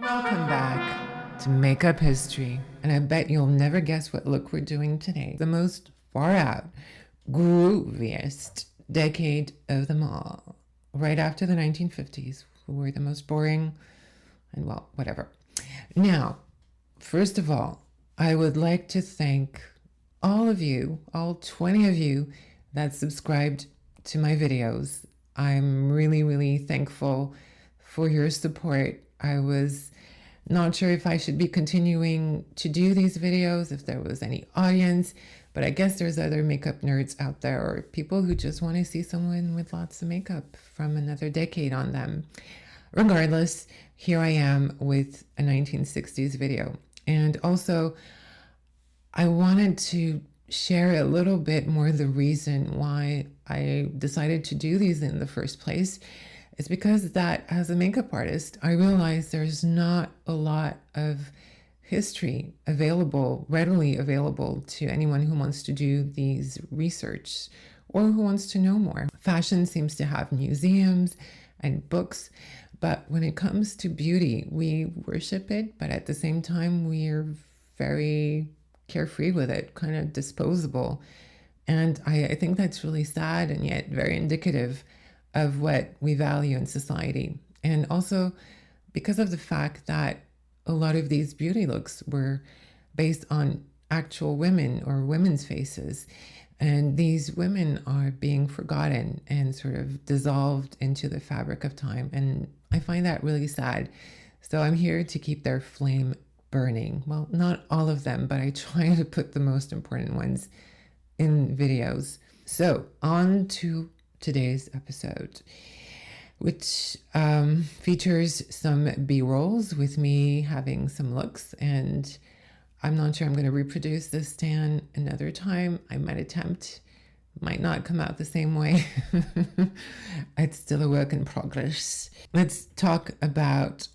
Welcome back to Makeup History, and I bet you'll never guess what look we're doing today. The most far out, grooviest decade of them all, right after the 1950s, who were the most boring, and well, whatever. Now, first of all, I would like to thank all of you, all 20 of you that subscribed to my videos. I'm really, really thankful for your support. I was not sure if I should be continuing to do these videos, if there was any audience, but I guess there's other makeup nerds out there or people who just want to see someone with lots of makeup from another decade on them. Regardless, here I am with a 1960s video. And also, I wanted to share a little bit more the reason why I decided to do these in the first place. It's because that as a makeup artist, I realized there's not a lot of history available, readily available to anyone who wants to do these research or who wants to know more. Fashion seems to have museums and books, but when it comes to beauty, we worship it, but at the same time, we're very carefree with it, kind of disposable. And I think that's really sad and yet very indicative of what we value in society. And also because of the fact that a lot of these beauty looks were based on actual women or women's faces. And these women are being forgotten and sort of dissolved into the fabric of time. And I find that really sad. So I'm here to keep their flame burning. Well, not all of them, but I try to put the most important ones in videos. So on to today's episode, which features some B-rolls with me having some looks, and I'm not sure I'm going to reproduce this stand another time. I might attempt, might not come out the same way. It's still a work in progress. Let's talk about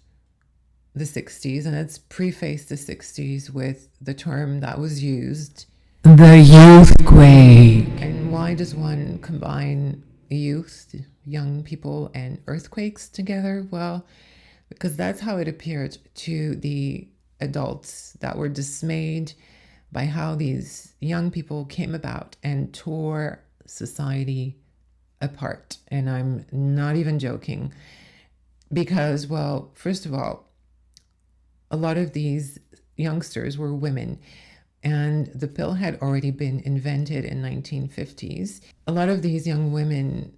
the 60s, and let's preface the 60s with the term that was used, the youthquake. And why does one combine youth, young people, and earthquakes together? Well, because that's how it appeared to the adults that were dismayed by how these young people came about and tore society apart. And I'm not even joking, because, well, first of all, a lot of these youngsters were women, and the pill had already been invented in 1950s. A lot of these young women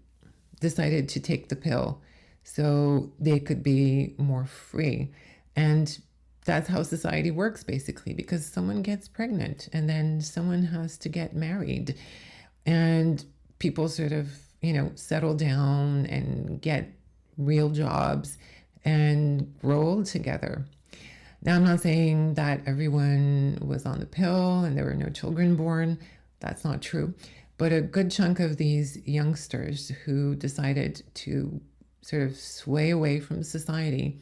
decided to take the pill so they could be more free. And that's how society works, basically, because someone gets pregnant and then someone has to get married. And people sort of, settle down and get real jobs and grow old together. Now, I'm not saying that everyone was on the pill and there were no children born. That's not true. But a good chunk of these youngsters who decided to sort of sway away from society,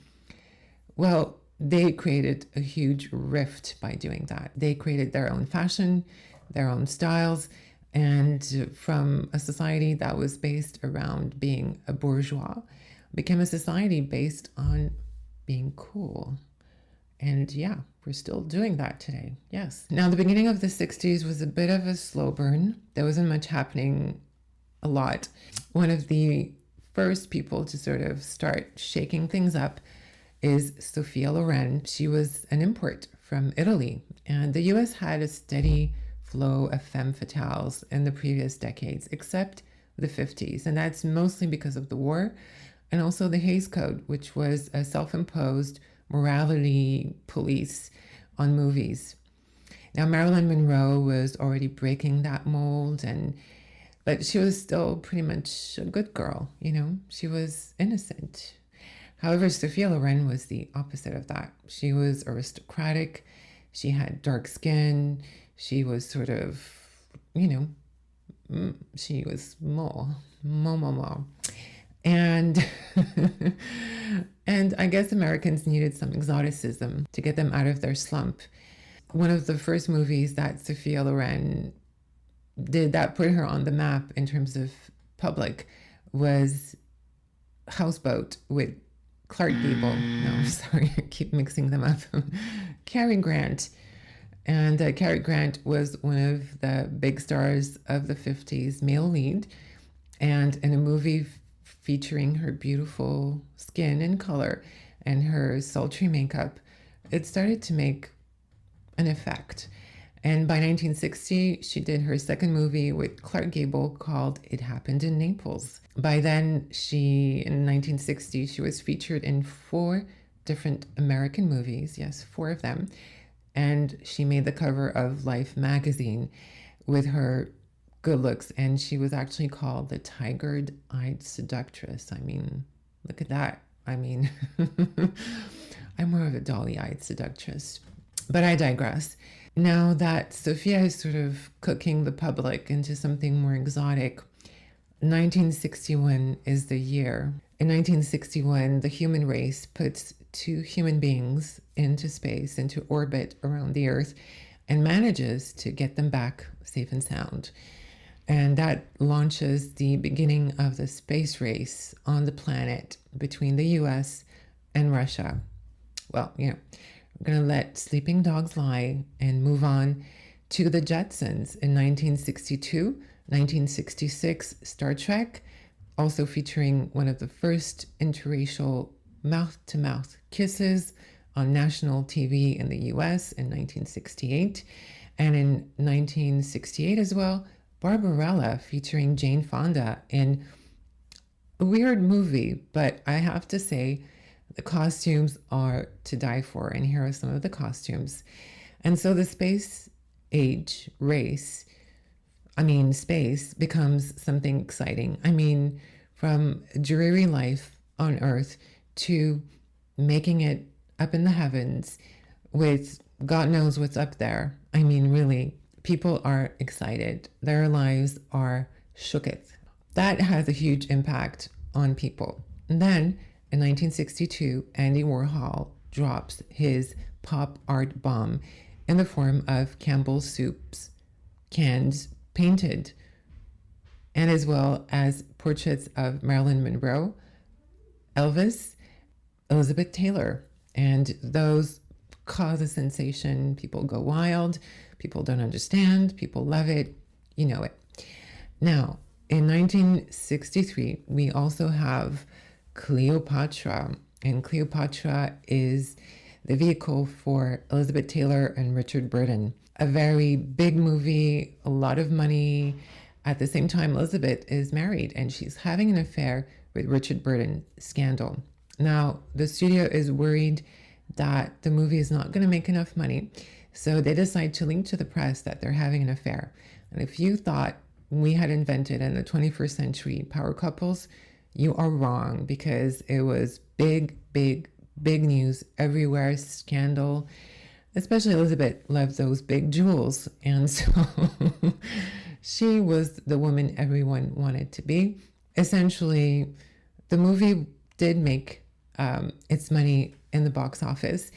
well, they created a huge rift by doing that. They created their own fashion, their own styles, and from a society that was based around being a bourgeois, became a society based on being cool. And yeah, we're still doing that today. Yes. Now, the beginning of the 60s was a bit of a slow burn. There wasn't much happening a lot. One of the first people to sort of start shaking things up is Sophia Loren. She was an import from Italy, and the US had a steady flow of femme fatales in the previous decades, except the 50s. And that's mostly because of the war and also the Hays Code, which was a self-imposed morality police on movies. Now, Marilyn Monroe was already breaking that mold, but she was still pretty much a good girl, she was innocent. However, Sophia Loren was the opposite of that. She was aristocratic, she had dark skin, she was sort of, she was more. And and I guess Americans needed some exoticism to get them out of their slump. One of the first movies that Sophia Loren did that put her on the map in terms of public was Houseboat with Clark Gable. No, sorry, I keep mixing them up. Cary Grant. And Cary Grant was one of the big stars of the 50s, male lead. And in a movie featuring her beautiful skin and color and her sultry makeup, it started to make an effect. And by 1960, she did her second movie with Clark Gable called It Happened in Naples. By then, in 1960, she was featured in 4 different American movies, yes, 4 of them. And she made the cover of Life magazine with her good looks. And she was actually called the Tiger-Eyed Seductress. I mean, look at that. I mean, I'm more of a dolly-eyed seductress. But I digress. Now that Sophia is sort of cooking the public into something more exotic, 1961 is the year. In 1961, the human race puts 2 human beings into space, into orbit around the Earth, and manages to get them back safe and sound. And that launches the beginning of the space race on the planet between the US and Russia. Well, we're going to let sleeping dogs lie and move on to the Jetsons in 1962, 1966, Star Trek, also featuring one of the first interracial mouth-to-mouth kisses on national TV in the US in 1968. And in 1968 as well, Barbarella featuring Jane Fonda in a weird movie, but I have to say the costumes are to die for, and here are some of the costumes. And so the space space becomes something exciting. I mean, from dreary life on Earth to making it up in the heavens with God knows what's up there. I mean, really, people are excited. Their lives are shooketh. That has a huge impact on people. And then in 1962, Andy Warhol drops his pop art bomb in the form of Campbell's Soup's cans painted, and as well as portraits of Marilyn Monroe, Elvis, Elizabeth Taylor. And those cause a sensation. People go wild. People don't understand. People love it. You know it. Now, in 1963, we also have Cleopatra. And Cleopatra is the vehicle for Elizabeth Taylor and Richard Burton. A very big movie, a lot of money. At the same time, Elizabeth is married and she's having an affair with Richard Burton. Scandal. Now, the studio is worried that the movie is not going to make enough money, so they decide to link to the press that they're having an affair. And if you thought we had invented in the 21st century power couples, you are wrong, because it was big news everywhere, scandal. Especially Elizabeth loved those big jewels, and so she was the woman everyone wanted to be. Essentially, the movie did make its money in the box office.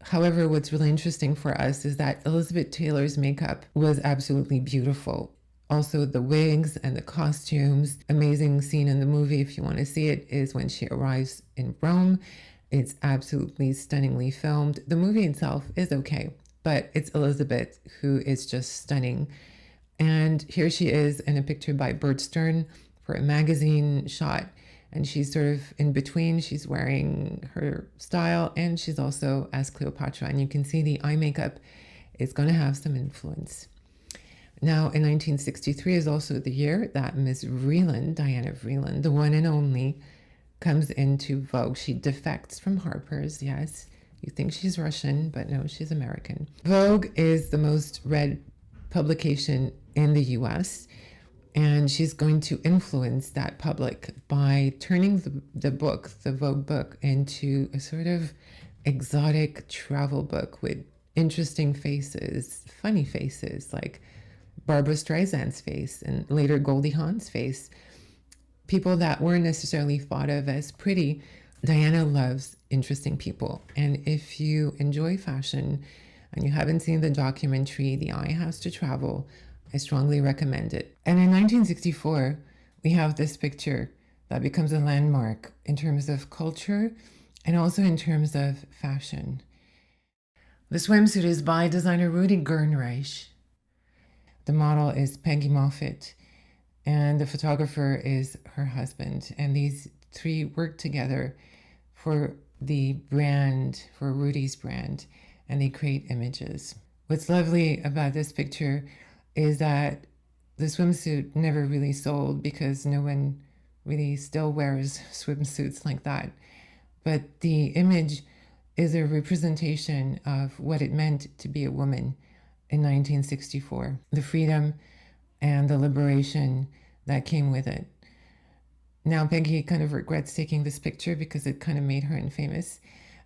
However, what's really interesting for us is that Elizabeth Taylor's makeup was absolutely beautiful. Also, the wigs and the costumes. Amazing scene in the movie, if you want to see it, is when she arrives in Rome. It's absolutely stunningly filmed. The movie itself is okay, but it's Elizabeth who is just stunning. And here she is in a picture by Bert Stern for a magazine shot. And she's sort of in between. She's wearing her style, and she's also as Cleopatra. And you can see the eye makeup is going to have some influence. Now, in 1963 is also the year that Miss Vreeland, Diana Vreeland, the one and only, comes into Vogue. She defects from Harper's, yes. You think she's Russian, but no, she's American. Vogue is the most read publication in the US, and she's going to influence that public by turning the book, the Vogue book, into a sort of exotic travel book with interesting faces, funny faces, like Barbra Streisand's face and later Goldie Hawn's face. People that weren't necessarily thought of as pretty. Diana loves interesting people. And if you enjoy fashion and you haven't seen the documentary The Eye Has to Travel, I strongly recommend it. And in 1964, we have this picture that becomes a landmark in terms of culture and also in terms of fashion. The swimsuit is by designer Rudy Gernreich. The model is Peggy Moffitt, and the photographer is her husband. And these three work together for the brand, for Rudy's brand, and they create images. What's lovely about this picture is that the swimsuit never really sold because no one really still wears swimsuits like that. But the image is a representation of what it meant to be a woman in 1964, the freedom and the liberation that came with it. Now, Peggy kind of regrets taking this picture because it kind of made her infamous.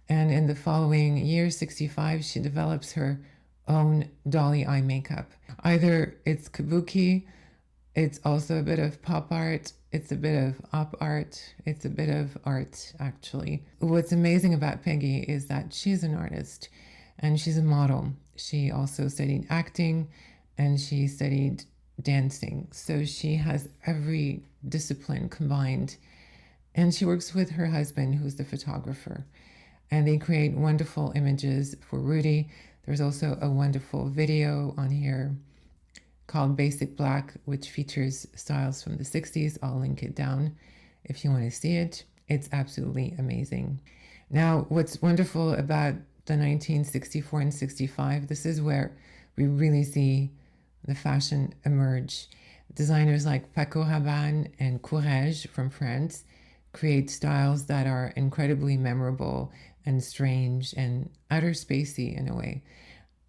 And in the following year, 65, she develops her own dolly eye makeup. Either it's kabuki, it's also a bit of pop art, it's a bit of op art, it's a bit of art, actually. What's amazing about Peggy is that she's an artist and she's a model. She also studied acting and she studied dancing. So she has every discipline combined. And she works with her husband, who's the photographer. And they create wonderful images for Rudy. There's also a wonderful video on here called Basic Black, which features styles from the 60s. I'll link it down if you want to see it. It's absolutely amazing. Now, what's wonderful about the 1964 and 65, this is where we really see the fashion emerge. Designers like Paco Rabanne and Courrèges from France create styles that are incredibly memorable and strange and outer spacey in a way.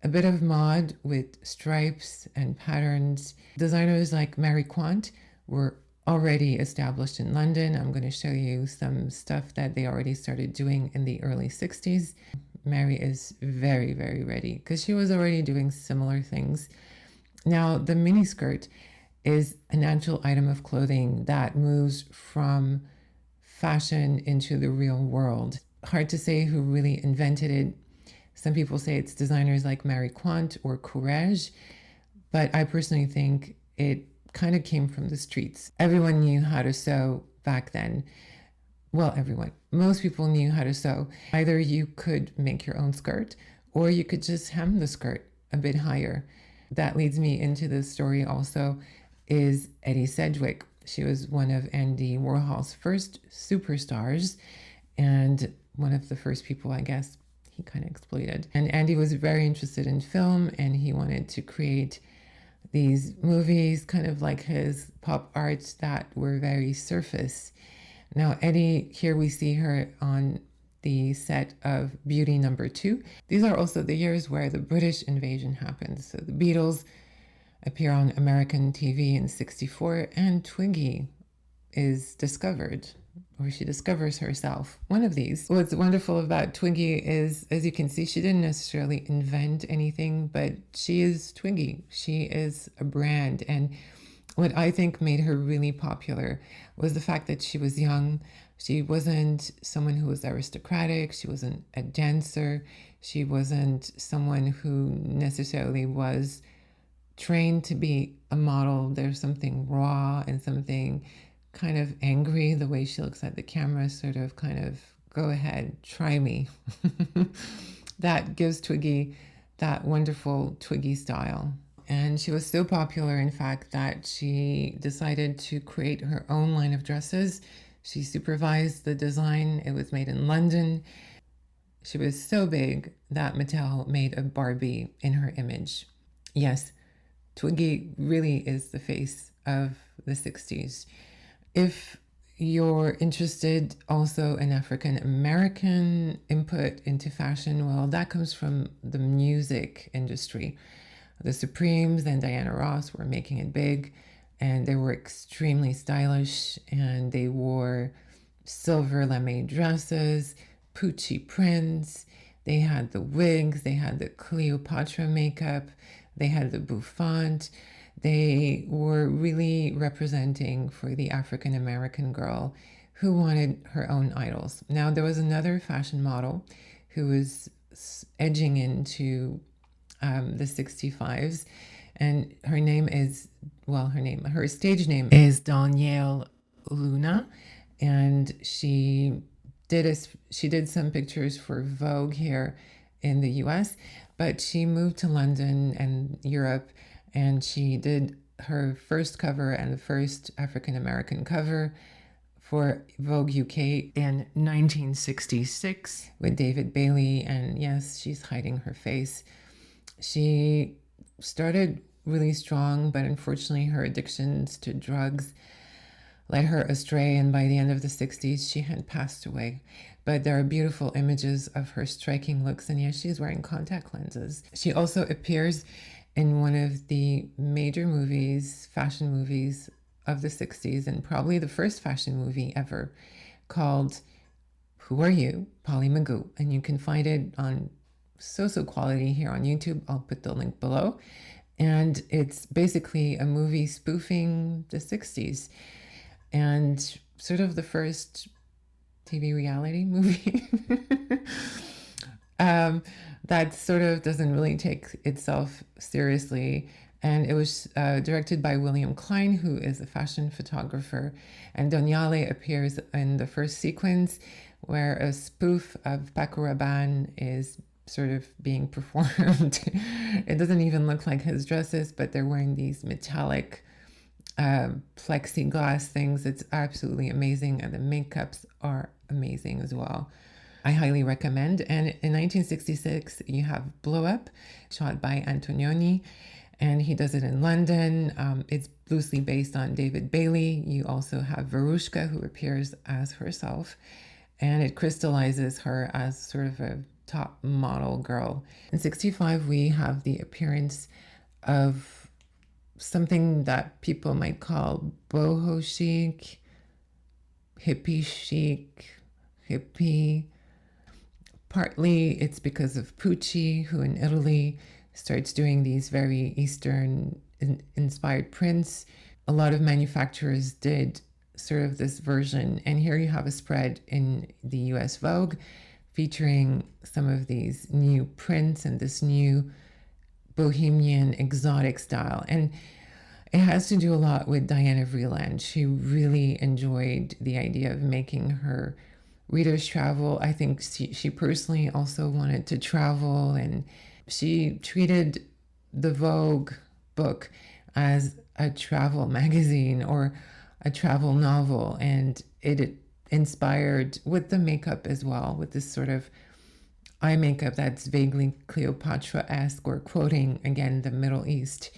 A bit of mod with stripes and patterns. Designers like Mary Quant were already established in London. I'm going to show you some stuff that they already started doing in the early 60s. Mary is very, very ready because she was already doing similar things. Now, the miniskirt is a natural item of clothing that moves from fashion into the real world. Hard to say who really invented it. Some people say it's designers like Mary Quant or Courrèges, but I personally think it kind of came from the streets. Everyone knew how to sew back then. Well, everyone. Most people knew how to sew. Either you could make your own skirt or you could just hem the skirt a bit higher. That leads me into the story also is Eddie Sedgwick. She was one of Andy Warhol's first superstars and one of the first people, I guess, he kind of exploited. And Andy was very interested in film and he wanted to create these movies, kind of like his pop arts that were very surface. Now, Eddie, here we see her on the set of Beauty Number 2. These are also the years where the British invasion happened. So the Beatles appear on American TV in 64 and Twiggy is discovered, or she discovers herself, one of these. What's wonderful about Twiggy is, as you can see, she didn't necessarily invent anything, but she is Twiggy. She is a brand. And what I think made her really popular was the fact that she was young. She wasn't someone who was aristocratic. She wasn't a dancer. She wasn't someone who necessarily was trained to be a model. There's something raw and something kind of angry, the way she looks at the camera, sort of kind of, go ahead, try me. That gives Twiggy that wonderful Twiggy style. And she was so popular, in fact, that she decided to create her own line of dresses. She supervised the design. It was made in London. She was so big that Mattel made a Barbie in her image. Yes, Twiggy really is the face of the 60s. If you're interested also in African American input into fashion, well, that comes from the music industry. The Supremes and Diana Ross were making it big, and they were extremely stylish, and they wore silver lame dresses, Pucci prints. They had the wigs, they had the Cleopatra makeup, they had the bouffant. They were really representing for the African American girl who wanted her own idols. Now, there was another fashion model who was edging into the 65s, and her name is, well, her stage name is Danielle Luna, and she she did some pictures for Vogue here in the US, but she moved to London and Europe, and she did her first cover and the first African American cover for Vogue UK in 1966 with David Bailey. And yes, she's hiding her face. She started really strong, but unfortunately her addictions to drugs led her astray, and by the end of the 60s she had passed away. But there are beautiful images of her striking looks, and yes, she's wearing contact lenses. She also appears in one of the major movies, fashion movies of the 60s, and probably the first fashion movie ever, called Who Are You, Polly Magoo. And you can find it on so quality here on YouTube. I'll put the link below. And it's basically a movie spoofing the 60s and sort of the first TV reality movie that sort of doesn't really take itself seriously. And it was directed by William Klein, who is a fashion photographer. And Doniale appears in the first sequence where a spoof of Paco Rabanne is sort of being performed. It doesn't even look like his dresses, but they're wearing these metallic plexiglass things. It's absolutely amazing, and the makeups are amazing as well. I highly recommend. And in 1966, you have BLowup, shot by Antonioni, and he does it in London. It's loosely based on David Bailey. You also have Veruschka, who appears as herself, and it crystallizes her as sort of a top model girl. In 65, we have the appearance of something that people might call boho chic, hippie chic, hippie. Partly it's because of Pucci, who in Italy starts doing these very Eastern inspired prints. A lot of manufacturers did sort of this version, and here you have a spread in the US Vogue featuring some of these new prints and this new bohemian exotic style. And it has to do a lot with Diana Vreeland. She really enjoyed the idea of making her readers travel. I think she personally also wanted to travel, and she treated the Vogue book as a travel magazine or a travel novel, and it inspired with the makeup as well, with this sort of eye makeup that's vaguely Cleopatra-esque, or quoting again the Middle East.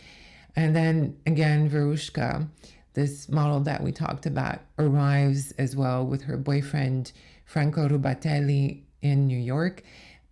And then again, Veruschka, this model that we talked about, arrives as well with her boyfriend Franco Rubatelli in New York,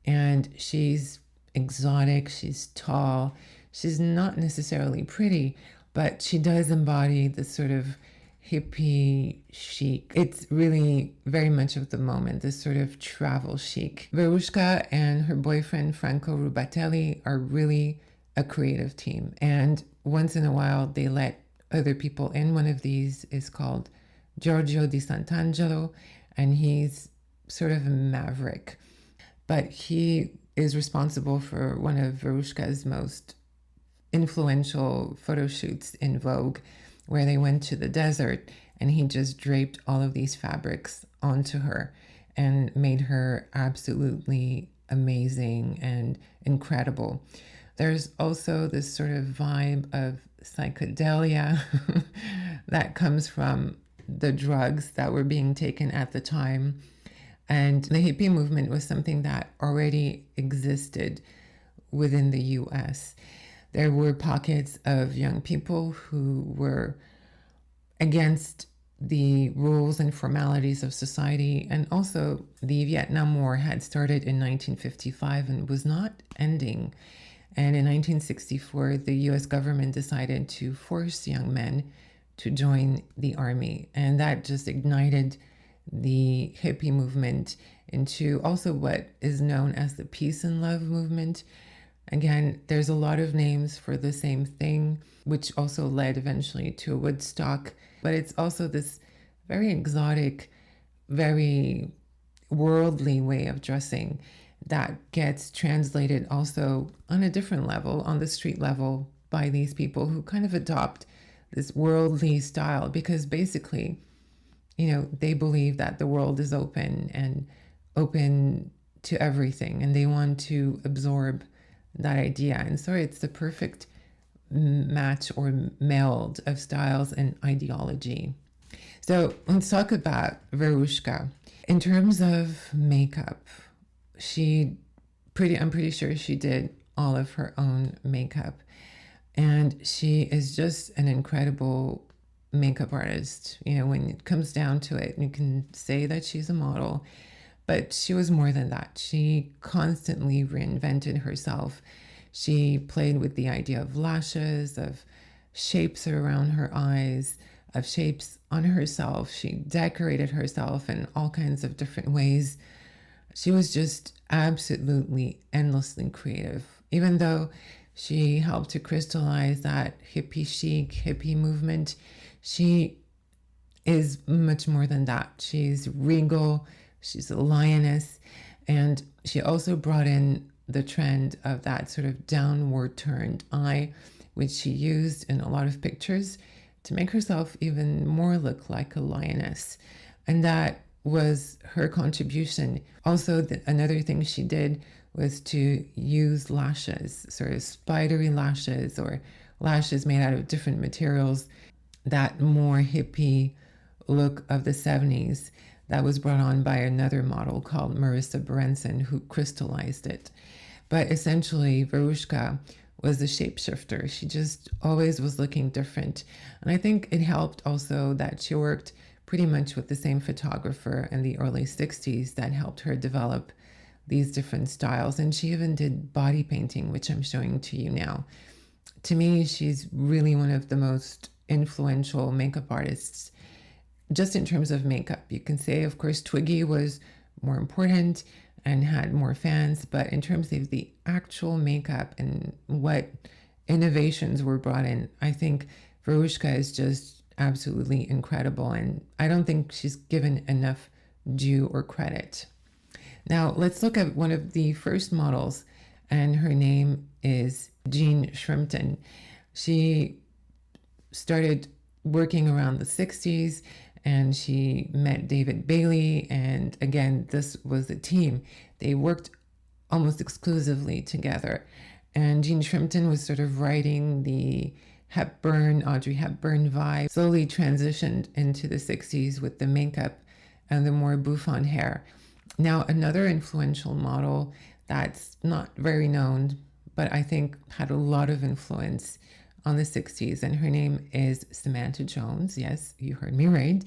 and she's exotic, she's tall, she's not necessarily pretty, but she does embody this sort of hippie chic. It's really very much of the moment, this sort of travel chic. Veruschka and her boyfriend Franco Rubatelli are really a creative team, and once in a while they let other people in. One of these is called Giorgio di Sant'Angelo, and he's sort of a maverick, but he is responsible for one of Veruschka's most influential photo shoots in Vogue, where they went to the desert and he just draped all of these fabrics onto her and made her absolutely amazing and incredible. There's also this sort of vibe of psychedelia that comes from the drugs that were being taken at the time. And the hippie movement was something that already existed within the US. There were pockets of young people who were against the rules and formalities of society. And also, the Vietnam War had started in 1955 and was not ending. And in 1964, the US government decided to force young men to join the army. And that just ignited the hippie movement into also what is known as the peace and love movement. Again, there's a lot of names for the same thing, which also led eventually to Woodstock. But it's also this very exotic, very worldly way of dressing that gets translated also on a different level, on the street level, by these people who kind of adopt this worldly style, because basically they believe that the world is open and open to everything, and they want to absorb that idea. And so it's the perfect match or meld of styles and ideology. So let's talk about Veruschka. In terms of makeup, I'm pretty sure she did all of her own makeup. And she is just an incredible makeup artist. When it comes down to it, you can say that she's a model, but she was more than that. She constantly reinvented herself. She played with the idea of lashes, of shapes around her eyes, of shapes on herself. She decorated herself in all kinds of different ways. She was just absolutely endlessly creative, even though she helped to crystallize that hippie chic, hippie movement. She is much more than that. She's regal, she's a lioness, and she also brought in the trend of that sort of downward turned eye, which she used in a lot of pictures to make herself even more look like a lioness. And that was her contribution. Also, another thing she did was to use lashes, sort of spidery lashes or lashes made out of different materials, that more hippie look of the 70s that was brought on by another model called Marissa Berenson, who crystallized it. But essentially, Veruschka was a shapeshifter. She just always was looking different. And I think it helped also that she worked pretty much with the same photographer in the early 60s that helped her develop these different styles. And she even did body painting, which I'm showing to you now. To me, she's really one of the most influential makeup artists, just in terms of makeup. You can say, of course, Twiggy was more important and had more fans, but in terms of the actual makeup and what innovations were brought in, I think Veruschka is just absolutely incredible, and I don't think she's given enough due or credit. Now let's look at one of the first models, and her name is Jean Shrimpton. She started working around the 60s, and she met David Bailey, and again, this was a team. They worked almost exclusively together, and Jean Shrimpton was sort of writing the Audrey Hepburn vibe, slowly transitioned into the 60s with the makeup and the more bouffant hair. Now, another influential model that's not very known, but I think had a lot of influence on the 60s, and her name is Samantha Jones. Yes, you heard me right.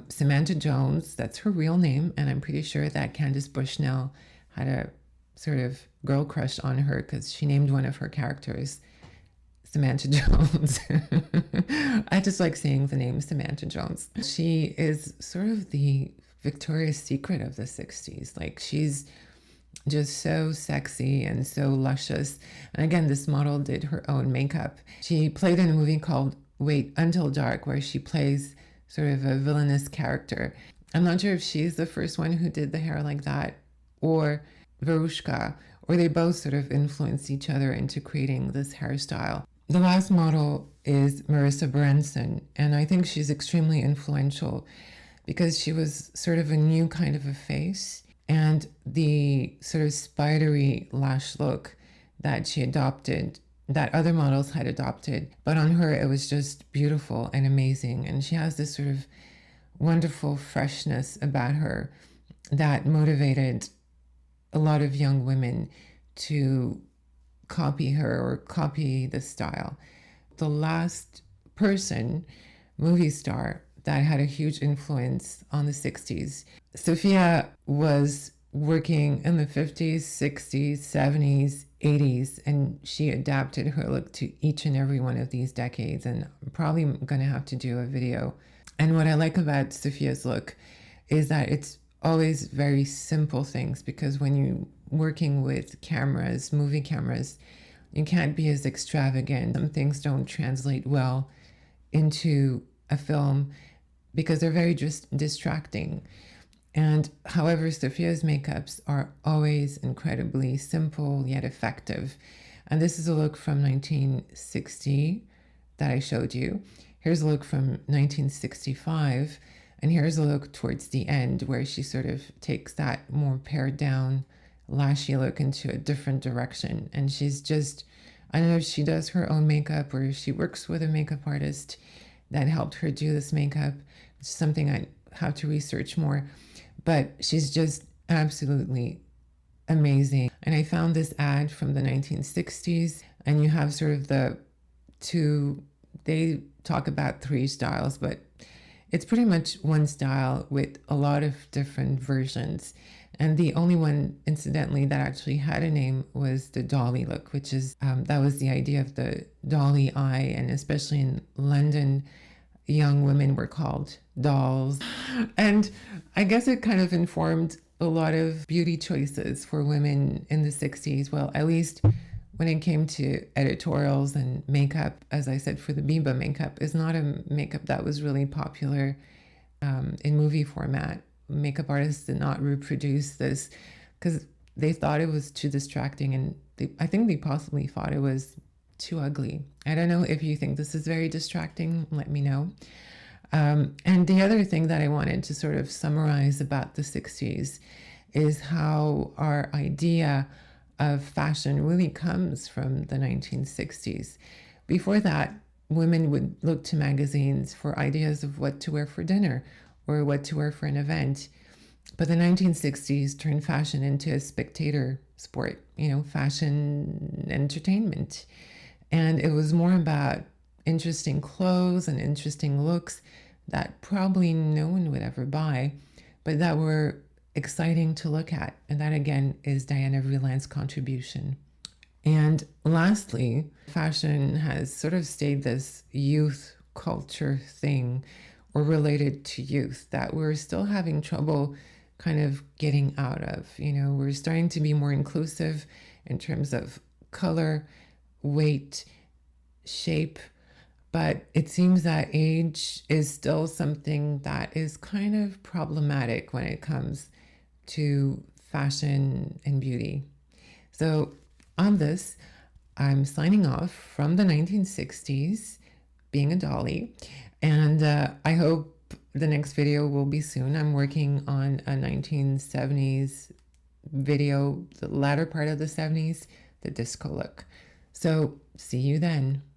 Samantha Jones, that's her real name, and I'm pretty sure that Candace Bushnell had a sort of girl crush on her because she named one of her characters Samantha Jones. I just like saying the name Samantha Jones. She is sort of the Victoria's Secret of the 60s. Like, she's just so sexy and so luscious. And again, this model did her own makeup. She played in a movie called Wait Until Dark, where she plays sort of a villainous character. I'm not sure if she's the first one who did the hair like that, or Veruschka, or they both sort of influenced each other into creating this hairstyle. The last model is Marissa Berenson, and I think she's extremely influential because she was sort of a new kind of a face, and the sort of spidery lash look that she adopted, that other models had adopted, but on her it was just beautiful and amazing. And she has this sort of wonderful freshness about her that motivated a lot of young women to copy her or copy the style. The last movie star that had a huge influence on the 60s. Sophia was working in the 50s, 60s, 70s, 80s, and she adapted her look to each and every one of these decades, and I'm probably going to have to do a video. And what I like about Sophia's look is that it's always very simple things, because when you're working with cameras, movie cameras, you can't be as extravagant. Some things don't translate well into a film because they're very just distracting. And however, Sophia's makeups are always incredibly simple yet effective. And this is a look from 1960 that I showed you. Here's a look from 1965. And here's a look towards the end where she sort of takes that more pared down, lashy look into a different direction. And she's just, I don't know if she does her own makeup or if she works with a makeup artist that helped her do this makeup. It's something I have to research more. But she's just absolutely amazing. And I found this ad from the 1960s, and you have sort of the two, they talk about three styles, but it's pretty much one style with a lot of different versions. And the only one, incidentally, that actually had a name was the dolly look, which is, that was the idea of the dolly eye. And especially in London, young women were called dolls. And I guess it kind of informed a lot of beauty choices for women in the 60s. Well, at least when it came to editorials and makeup, as I said, for the Biba makeup is not a makeup that was really popular in movie format. Makeup artists did not reproduce this because they thought it was too distracting, and I think they possibly thought it was too ugly. I don't know if you think this is very distracting, let me know. And the other thing that I wanted to sort of summarize about the 60s is how our idea of fashion really comes from the 1960s. Before that, women would look to magazines for ideas of what to wear for dinner or what to wear for an event. But the 1960s turned fashion into a spectator sport, fashion entertainment. And it was more about interesting clothes and interesting looks that probably no one would ever buy, but that were exciting to look at. And that again is Diana Vreeland's contribution. And lastly, fashion has sort of stayed this youth culture thing or related to youth that we're still having trouble kind of getting out of. We're starting to be more inclusive in terms of color, weight, shape, but it seems that age is still something that is kind of problematic when it comes to fashion and beauty. So on this, I'm signing off from the 1960s, being a dolly, and I hope the next video will be soon. I'm working on a 1970s video, the latter part of the 70s, the disco look. So see you then.